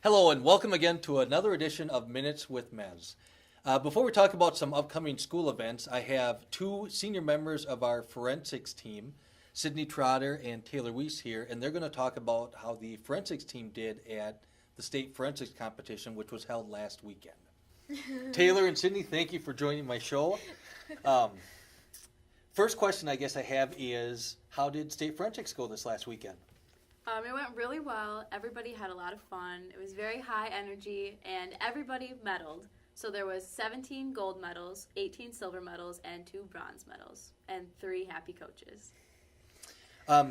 Hello and welcome again to another edition of Minutes with Mez. Before we talk about some upcoming school events, I have two senior members of our forensics team, Sydney Trotter and Taylor Weiss here, and they're going to talk about how the forensics team did at the state forensics competition, which was held last weekend. Taylor and Sydney, thank you for joining my show. Um, First question I guess I have is, how did state forensics go this last weekend? It went really well. Everybody had a lot of fun. It was very high energy, and everybody medaled. So there was 17 gold medals, 18 silver medals, and 2 bronze medals, and 3 happy coaches.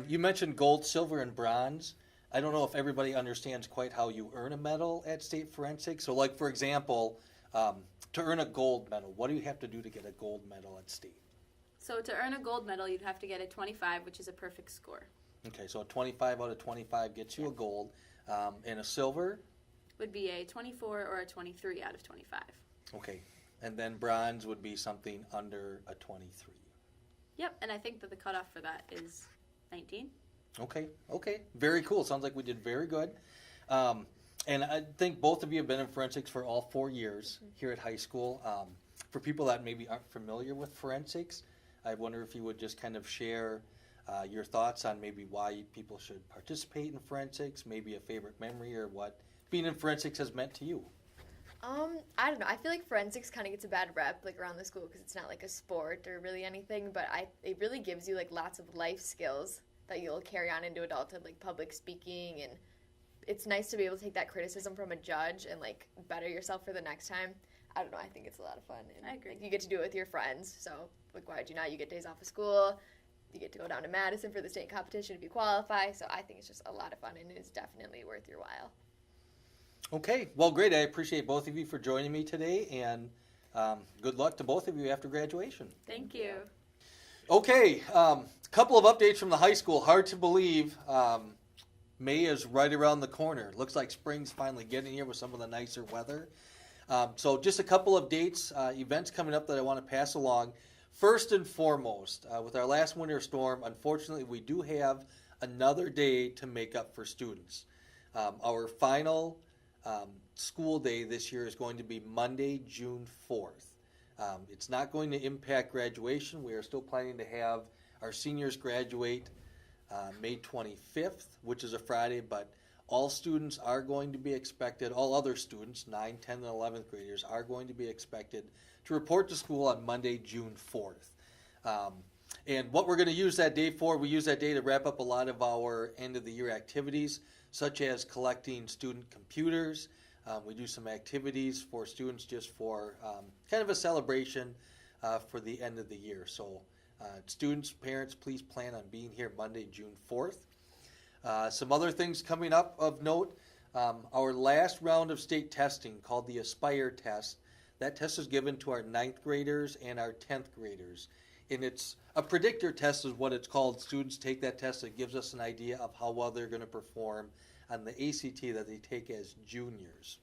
You mentioned gold, silver, and bronze. I don't know if everybody understands quite how you earn a medal at state forensics. So, like for example, to earn a gold medal, what do you have to do to get a gold medal at state? So to earn a gold medal, you'd have to get a 25, which is a perfect score. Okay, so a 25 out of 25 gets you a gold, and a silver? Would be a 24 or a 23 out of 25. Okay, and then bronze would be something under a 23. Yep, and I think that the cutoff for that is 19. Okay, very cool. Sounds like we did very good. And I think both of you have been in forensics for all 4 years here at high school. For people that maybe aren't familiar with forensics, I wonder if you would just kind of share your thoughts on maybe why people should participate in forensics, maybe a favorite memory, or what being in forensics has meant to you. I don't know. I feel like forensics kind of gets a bad rep like around the school because it's not like a sport or really anything, but it really gives you like lots of life skills that you'll carry on into adulthood, like public speaking, and it's nice to be able to take that criticism from a judge and like better yourself for the next time. I don't know. I think it's a lot of fun. And, I agree. Like, you get to do it with your friends, so like why would you not? You get days off of school. You get to go down to Madison for the state competition if you qualify. So I think it's just a lot of fun, and it's definitely worth your while. Okay, well, great. I appreciate both of you for joining me today, and good luck to both of you after graduation. Thank you. Okay, couple of updates from the high school. Hard to believe May is right around the corner. Looks like spring's finally getting here with some of the nicer weather. So just a couple of dates, events coming up that I want to pass along. First and foremost, with our last winter storm, unfortunately, we do have another day to make up for students. Our final school day this year is going to be Monday, June 4th. It's not going to impact graduation. We are still planning to have our seniors graduate May 25th, which is a Friday, but all students are going to be expected, all other students, 9, 10, and 11th graders, are going to be expected to report to school on Monday, June 4th. And what we're going to use that day for, we use that day to wrap up a lot of our end of the year activities, such as collecting student computers. We do some activities for students just for kind of a celebration for the end of the year. So students, parents, please plan on being here Monday, June 4th. Some other things coming up of note, our last round of state testing called the Aspire test, that test is given to our 9th graders and our 10th graders. And it's a predictor test is what it's called. Students take that test. It gives us an idea of how well they're going to perform on the ACT that they take as juniors.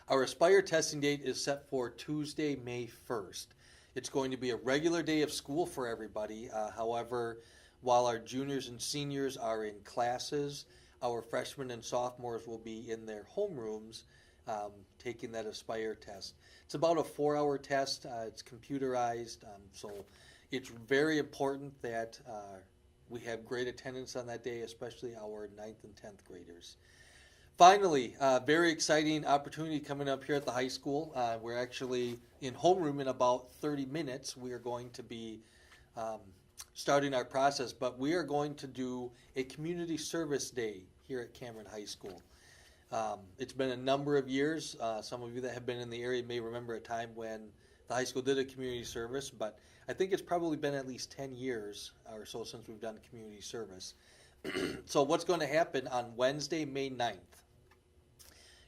Our Aspire testing date is set for Tuesday, May 1st. It's going to be a regular day of school for everybody. However, while our juniors and seniors are in classes, our freshmen and sophomores will be in their homerooms taking that Aspire test. It's about a 4-hour test. It's computerized, so it's very important that we have great attendance on that day, especially our 9th and 10th graders. Finally, very exciting opportunity coming up here at the high school. We're actually in homeroom in about 30 minutes. We are going to be starting our process, but we are going to do a community service day here at Cameron High School. It's been a number of years. Some of you that have been in the area may remember a time when the high school did a community service, but I think it's probably been at least 10 years or so since we've done community service. So what's going to happen on Wednesday, May 9th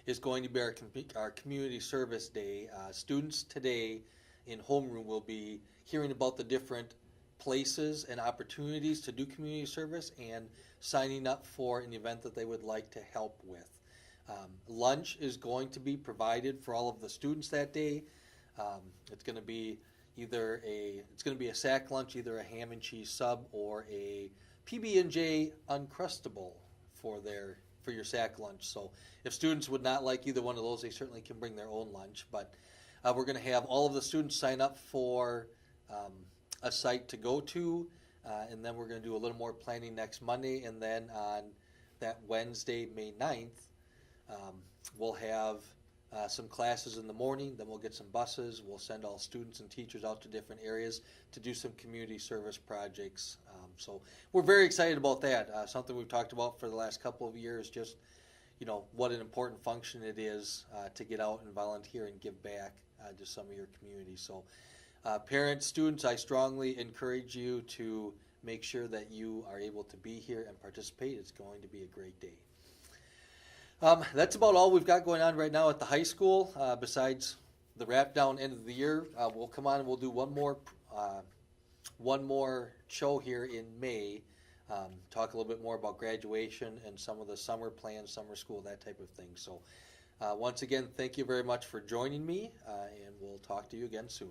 is going to be our community service day. Students today in homeroom will be hearing about the different places and opportunities to do community service and signing up for an event that they would like to help with. Lunch is going to be provided for all of the students that day. It's going to be a sack lunch, either a ham and cheese sub or a PB&J Uncrustable for their for your sack lunch. So if students would not like either one of those, they certainly can bring their own lunch. But we're going to have all of the students sign up for a site to go to, and then we're going to do a little more planning next Monday, and then on that Wednesday, May 9th, we'll have some classes in the morning, then we'll get some buses, we'll send all students and teachers out to different areas to do some community service projects. So we're very excited about that. Something we've talked about for the last couple of years, just what an important function it is to get out and volunteer and give back to some of your communities. So parents, students, I strongly encourage you to make sure that you are able to be here and participate. It's going to be a great day. That's about all we've got going on right now at the high school. Besides the wrap down end of the year, we'll come on and we'll do one more show here in May. Talk a little bit more about graduation and some of the summer plans, summer school, that type of thing. So once again, thank you very much for joining me, and we'll talk to you again soon.